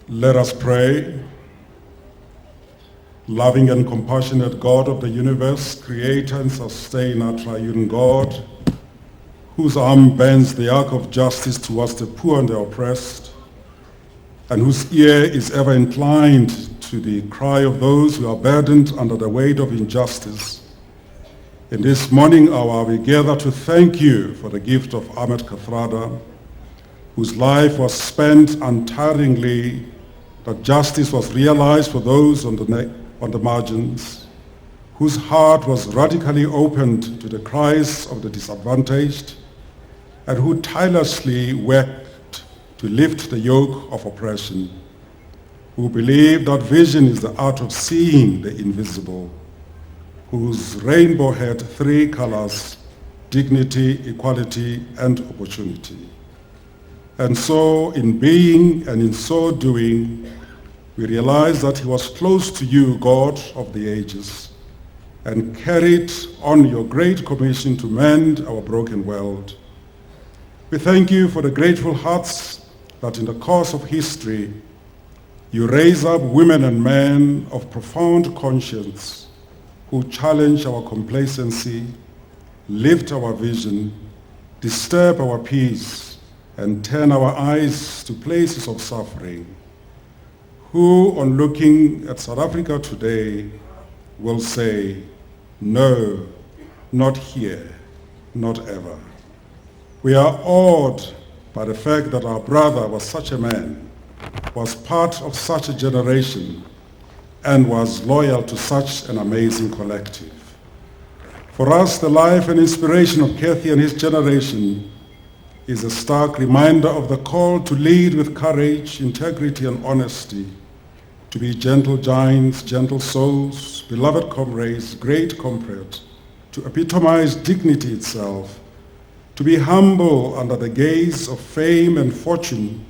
Let us pray. Loving and compassionate God of the universe, creator and sustainer, triune God, whose arm bends the arc of justice towards the poor and the oppressed, and whose ear is ever inclined to the cry of those who are burdened under the weight of injustice. In this morning hour, we gather to thank you for the gift of Ahmed Kathrada, whose life was spent untiringly, that justice was realized for those on the margins, whose heart was radically opened to the cries of the disadvantaged, and who tirelessly worked to lift the yoke of oppression, who believed that vision is the art of seeing the invisible, whose rainbow had three colors: dignity, equality, and opportunity. And so in being and in so doing, we realize that he was close to you, God of the ages, and carried on your great commission to mend our broken world. We thank you for the grateful hearts that in the course of history, you raise up women and men of profound conscience who challenge our complacency, lift our vision, disturb our peace, and turn our eyes to places of suffering, who, on looking at South Africa today, will say, no, not here, not ever. We are awed by the fact that our brother was such a man, was part of such a generation, and was loyal to such an amazing collective. For us, the life and inspiration of Kathy and his generation is a stark reminder of the call to lead with courage, integrity, and honesty, to be gentle giants, gentle souls, beloved comrades, great comrades, to epitomize dignity itself, to be humble under the gaze of fame and fortune,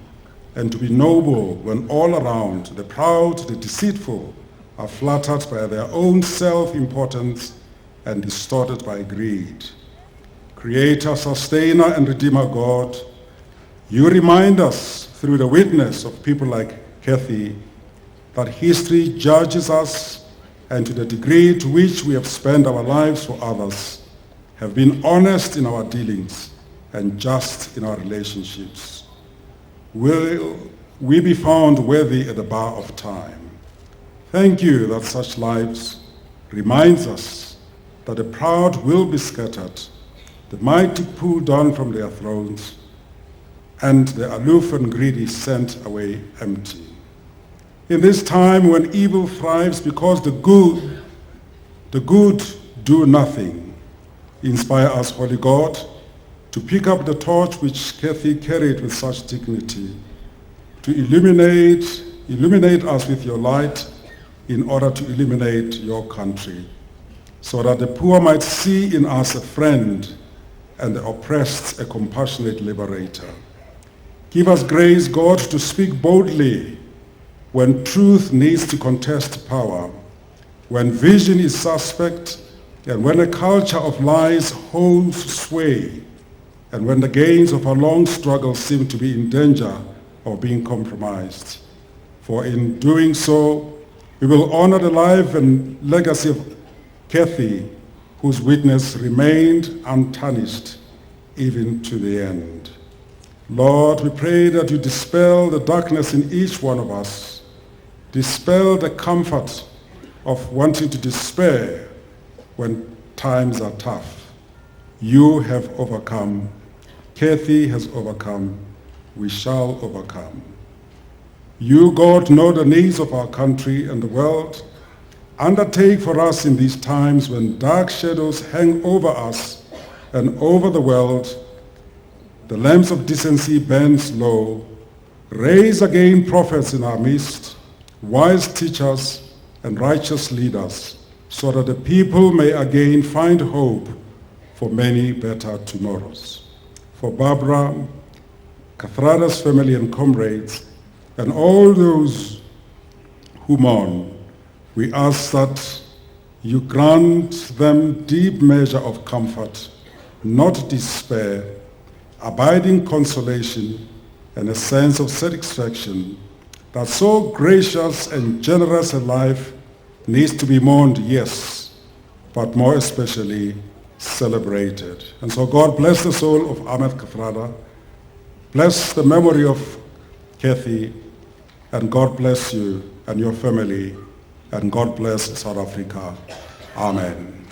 and to be noble when all around, the proud, the deceitful, are flattered by their own self-importance and distorted by greed. Creator, sustainer, and redeemer God, you remind us through the witness of people like Kathy that history judges us, and to the degree to which we have spent our lives for others, have been honest in our dealings and just in our relationships. Will we be found worthy at the bar of time? Thank you that such lives reminds us that the proud will be scattered, the mighty pulled down from their thrones, and the aloof and greedy sent away empty. In this time when evil thrives because the good do nothing, inspire us, Holy God, to pick up the torch which Kathy carried with such dignity, to illuminate us with your light in order to illuminate your country, so that the poor might see in us a friend and the oppressed a compassionate liberator. Give us grace, God, to speak boldly when truth needs to contest power, when vision is suspect, and when a culture of lies holds sway, and when the gains of our long struggle seem to be in danger of being compromised. For in doing so, we will honor the life and legacy of Kathy, whose witness remained untarnished even to the end. Lord, we pray that you dispel the darkness in each one of us, dispel the comfort of wanting to despair when times are tough. You have overcome. Kathy has overcome. We shall overcome. You, God, know the needs of our country and the world. Undertake for us in these times when dark shadows hang over us and over the world. The lamps of decency burns low. Raise again prophets in our midst, wise teachers and righteous leaders, so that the people may again find hope for many better tomorrows. For Barbara, Kathrada's family and comrades, and all those who mourn, we ask that you grant them deep measure of comfort, not despair, abiding consolation, and a sense of satisfaction that so gracious and generous a life needs to be mourned, yes, but more especially celebrated. And so God bless the soul of Ahmed Kathrada, bless the memory of Kathy, and God bless you and your family, and God bless South Africa. Amen.